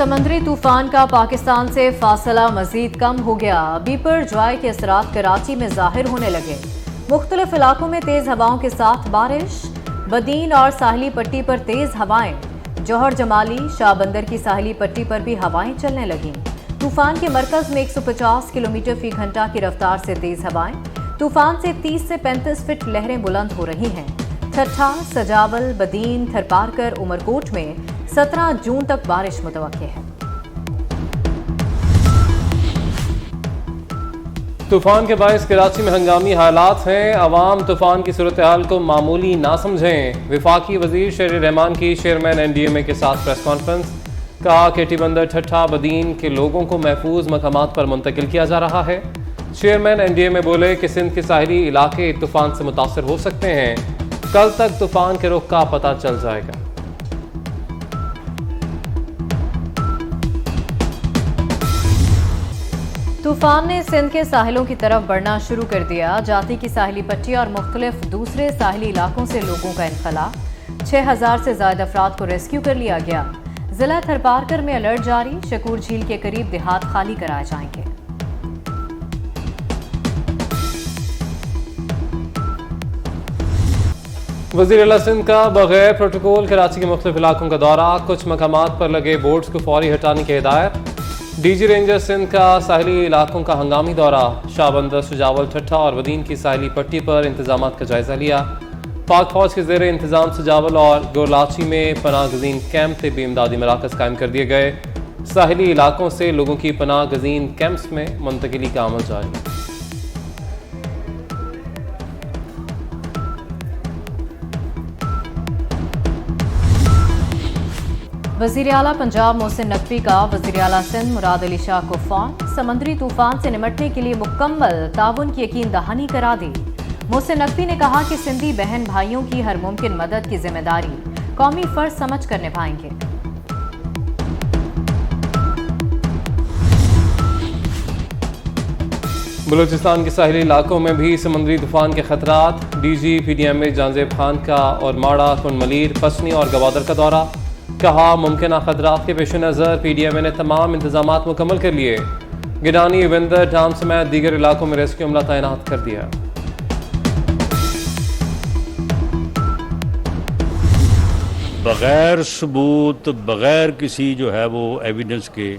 समंदरी तूफान का पाकिस्तान से फासला मजीद कम हो गया। बिपरजॉय के असरात कराची में जाहिर होने लगे। मुख्तलिफ इलाकों में तेज हवाओं के साथ बारिश, बदीन और साहली पट्टी पर तेज हवाएं। जौहर जमाली शाहबंदर की साहली पट्टी पर भी हवाएं चलने लगीं। तूफान के मरकज में 150 किलोमीटर फी घंटा की रफ्तार से तेज हवाएं। तूफान से 30 से 35 फीट लहरें बुलंद हो रही हैं। ठट्ठा, सजावल, बदीन, थरपारकर, उमरकोट में 17 जून तक बारिश मुतवक्के है। तूफान के बायस कराची में हंगामी हालात हैं। अवाम तूफान की सूरत हाल को मामूली ना समझें। वफाकी वजीर शेर रहमान की चेयरमैन NDMA के साथ प्रेस कॉन्फ्रेंस। कहा कि टिबंदर, ठट्ठा, बदीन के लोगों को महफूज मकामात पर मुंतकिल किया जा रहा है। चेयरमैन NDMA बोले कि सिंध के साहली इलाके तूफान से मुतासर हो सकते हैं। कल तक तूफान के रुख का पता चल जाएगा। तूफान ने सिंध के साहिलों की तरफ बढ़ना शुरू कर दिया। जाती की साहिली पट्टी और मुख्तलिफ दूसरे साहिली इलाकों से लोगों का इनखला। 6000 से ज्यादा अफराद को रेस्क्यू कर लिया गया। जिला थरपारकर में अलर्ट जारी। शकूर झील के करीब देहात खाली कराए जाएंगे। वज़ीर आला सिंध का बगैर प्रोटोकॉल कराची के मुख्तलिफ इलाकों का दौरा। कुछ मकामात पर लगे बोर्ड्स को फौरी हटाने की हिदायत। DG रेंजर सिंध का साहली इलाकों का हंगामी दौरा। शाहबंदर, सुजावल, ठट्ठा और वदीन की साहली पट्टी पर इंतजाम का जायजा लिया। पाक फौज के ज़ेर इंतजाम सुजावल और गोरलाची में पनाह गजीन कैंप से भी इमदादी मराकज़ कायम कर दिए गए। साहली इलाकों से लोगों की पनाह गजीन कैंप्स में मुंतकिली का अमल जारी। वज़ीर आला पंजाब मोहसिन नकवी का वज़ीर आला सिंध मुराद अली शाह को फ़ोन। समंदरी तूफान से निपटने के लिए मुकम्मल ताउन की यकीन दहानी करा दी। मोहसिन नकवी ने कहा कि सिंधी बहन भाइयों की हर मुमकिन मदद की जिम्मेदारी कौमी फर्ज समझ कर निभाएंगे। बलूचिस्तान के साहिली इलाकों में भी समंदरी तूफान के खतरात। DG PDMA जांजेब खान का और माड़ा, कुनमलीर, पसनी और गवादर का दौरा। कहा मुमकिन खतरात के पेश नज़र PDMA ने तमाम इंतजाम मुकम्मल कर लिए। गिडानी, विंदर, डाम समेत दीगर इलाकों में रेस्क्यू अमला तैनात कर दिया। बग़ैर सबूत, बग़ैर किसी जो है वो एविडेंस के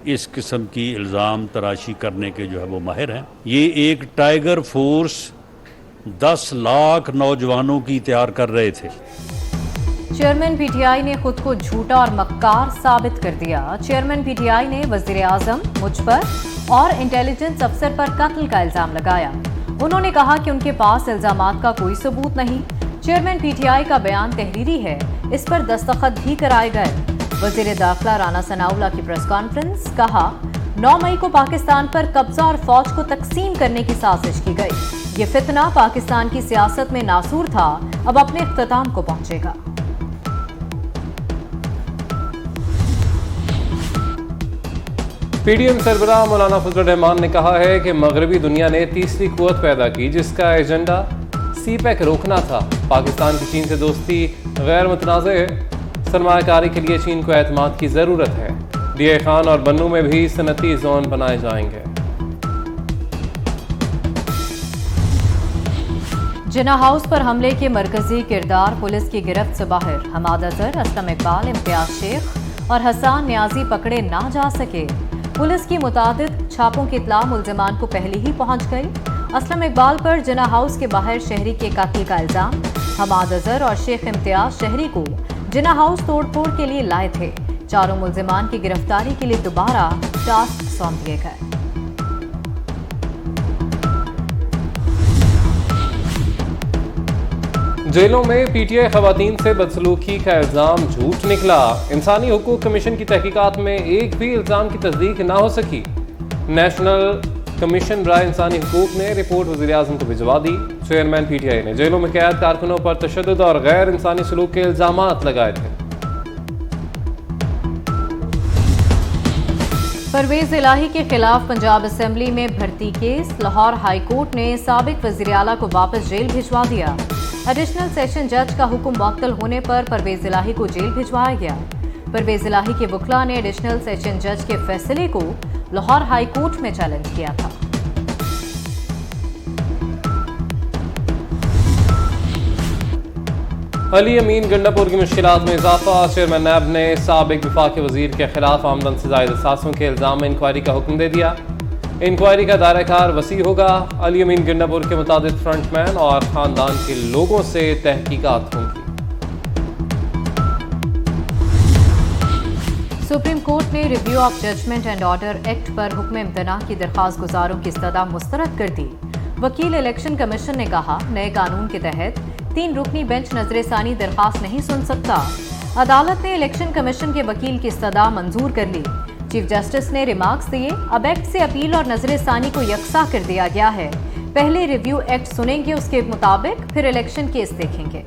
इस किस्म की इल्ज़ाम तराशी करने के जो है वो माहिर हैं। ये एक टाइगर फोर्स 10 लाख नौजवानों की तैयार कर रहे थे। चेयरमैन PTI ने खुद को झूठा और मक्कार साबित कर दिया। चेयरमैन PTI ने वज़ीर आज़म, मुझ पर और इंटेलिजेंस अफसर पर कत्ल का इल्जाम लगाया। उन्होंने कहा कि उनके पास इल्जामात का कोई सबूत नहीं। चेयरमैन PTI का बयान तहरीरी है, इस पर दस्तखत भी कराए गए। वज़ीर दाखिला राना सनाउल्लाह की प्रेस कॉन्फ्रेंस। कहा 9 मई को पाकिस्तान पर कब्जा और फौज को तकसीम करने की साजिश की गई। ये फितना पाकिस्तान की सियासत में नासूर था, अब अपने इख्तिताम को पहुंचेगा। PDM सरबराह मौलाना फजल रहमान ने कहा है कि मगरबी दुनिया ने तीसरी कुव्वत पैदा की जिसका एजेंडा CPEC रोकना था। पाकिस्तान की चीन से दोस्ती गैर मुतनाज़ है। सरमायाकारी के लिए चीन को एतमाद की ज़रूरत है। DI खान और बन्नू में भी सनती जोन बनाए जाएंगे। जिना हाउस पर हमले के मरकजी किरदार पुलिस की गिरफ्त से बाहर। हमाद अजहर, असलम इकबाल, इम्तियाज शेख और हसान न्याजी पकड़े ना जा सके। पुलिस की मुतादिद छापों की इत्तला मुल्जिमान को पहले ही पहुंच गई। असलम इकबाल पर जिना हाउस के बाहर शहरी के कत्ल का इल्जाम। हमाद अजहर और शेख इम्तियाज शहरी को जिना हाउस तोड़फोड़ के लिए लाए थे। चारों मुल्जिमान की गिरफ्तारी के लिए दोबारा टास्क सौंप दिए गए। जेलों में PTI खवातीन से बदसलूकी का इल्ज़ाम झूठ निकला। इंसानी हुकूक कमीशन की तहकीकात में एक भी इल्ज़ाम की तस्दीक ना हो सकी। नेशनल कमीशन बराए इंसानी हुकूक ने रिपोर्ट वज़ीर आज़म को भिजवा दी। चेयरमैन PTI ने जेलों में कैद कारकुनों पर तशद्दुद और गैर इंसानी सलूक के इल्ज़ाम लगाए थे। परवेज इलाही के खिलाफ पंजाब असेंबली में भर्ती केस। लाहौर हाई कोर्ट ने साबिक वज़ीर आला को वापस जेल भिजवा दिया। एडिशनल सेशन जज का हुक्म मुअत्तल होने पर परवेज इलाही को जेल भिजवाया गया। परवेज इलाही के वकला ने एडिशनल सेशन जज के फैसले को लाहौर हाई कोर्ट में चैलेंज किया था। अली अमीन गंडापुर की मुश्किलात में इजाफा। चेयरमैन नैब ने साबिक वफाकी वजीर के खिलाफ आमदन से ज़ायद असासों के इल्ज़ाम में इंक्वायरी का हुक्म दे दिया। इंक्वायरी का दायराकार वसी होगा। अली अमीन गंडापुर के मुताबिक फ्रंटमैन और ख़ानदान के लोगों से तहकीकात होंगी। सुप्रीम कोर्ट ने review of judgement and order act पर हुक्म इम्तना की दरख्वास्त गुजारों की इस्तदा मुस्तरद कर दी। वकील इलेक्शन कमीशन ने कहा, नए कानून के तहत 3 रुकनी बेंच नजरेसानी दरख्वास्त नहीं सुन सकता। अदालत ने इलेक्शन कमीशन के वकील की इस्तदा मंजूर कर ली। चीफ जस्टिस ने रिमार्क्स दिए, अब एक्ट से अपील और नजरेसानी को यकसा कर दिया गया है। पहले रिव्यू एक्ट सुनेंगे, उसके मुताबिक फिर इलेक्शन केस देखेंगे।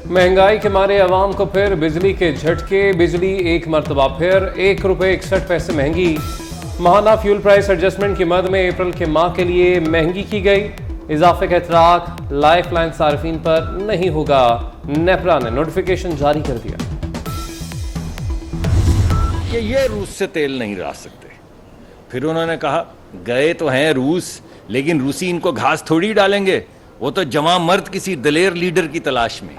महंगाई के मारे अवाम को फिर बिजली के झटके। बिजली एक मरतबा फिर ₹1.61 महंगी। माहाना फ्यूल प्राइस एडजस्टमेंट की मद में अप्रैल के माह के लिए महंगी की गई। इजाफे का इतराक लाइफ लाइन सार्फिन पर नहीं होगा। नेपरा ने नोटिफिकेशन जारी कर दिया कि ये रूस से तेल नहीं ला सकते। फिर उन्होंने कहा, गए तो हैं रूस, लेकिन रूसी इनको घास थोड़ी डालेंगे, वो तो जवां मर्द किसी दलेर लीडर की तलाश में।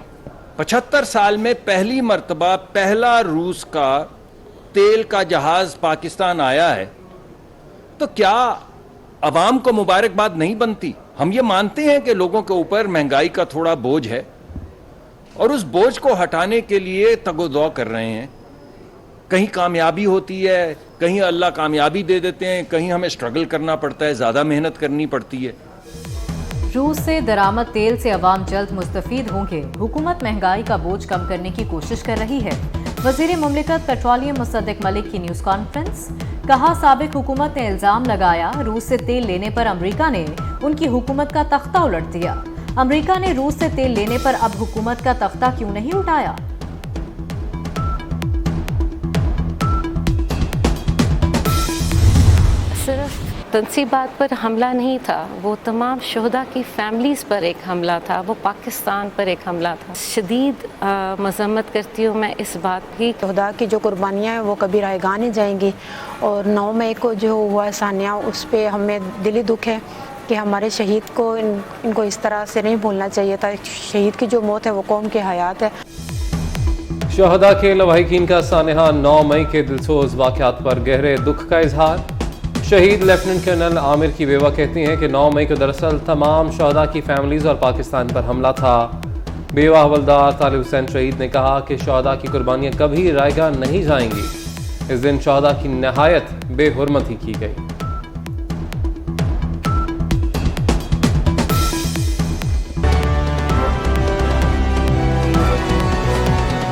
75 साल में पहली मर्तबा पहला रूस का तेल का जहाज पाकिस्तान आया है, तो क्या अवाम को मुबारकबाद नहीं बनती? हम ये मानते हैं कि लोगों के ऊपर महंगाई का थोड़ा बोझ है और उस बोझ को हटाने के लिए तगोदौ कर रहे हैं। कहीं कामयाबी होती है, कहीं अल्लाह कामयाबी दे देते हैं, कहीं हमें स्ट्रगल करना पड़ता है, ज्यादा मेहनत करनी पड़ती है। रूस से दरामद तेल से अवाम जल्द मुस्तफीद होंगे। हुकूमत महंगाई का बोझ कम करने की कोशिश कर रही है। वजीर मुमलिकत पेट्रोलियम मुसद्दिक मलिक की न्यूज कॉन्फ्रेंस। कहा, साबिक हुकूमत ने इल्जाम लगाया रूस से तेल लेने पर अमरीका ने उनकी हुकूमत का तख्ता उलट दिया। अमरीका ने रूस से तेल लेने पर अब हुकूमत का तख्ता क्यों नहीं उठाया? सिर्फ तनसीबात पर हमला नहीं था, वो तमाम शहदा की फैमिलीज़ पर एक हमला था, वो पाकिस्तान पर एक हमला था। शदीद मज़म्मत करती हूँ मैं इस बात की। शहदा की जो कुर्बानियाँ हैं वो कभी रायगा नहीं जाएंगी। और 9 मई को जो हुआ सानिया, उस पर हमें दिली दुख है कि हमारे शहीद को इनको इस तरह से नहीं भूलना चाहिए था। शहीद की जो मौत है वो कौम की हयात है। शहदा के लवाहिकीन का सानिया 9 मई के दिलसोज वाक़यात पर गहरे दुख का इजहार। शहीद लेफ्टिनेंट कर्नल आमिर की बेवा कहती हैं कि 9 मई को दरअसल तमाम शहदा की फैमिलीज़ और पाकिस्तान पर हमला था। बेवा हवलदार तालिब हुसैन शहीद ने कहा कि शहदा की कुर्बानियाँ कभी रायगा नहीं जाएंगी। इस दिन शहदा की नहायत बेहुरमती की गई।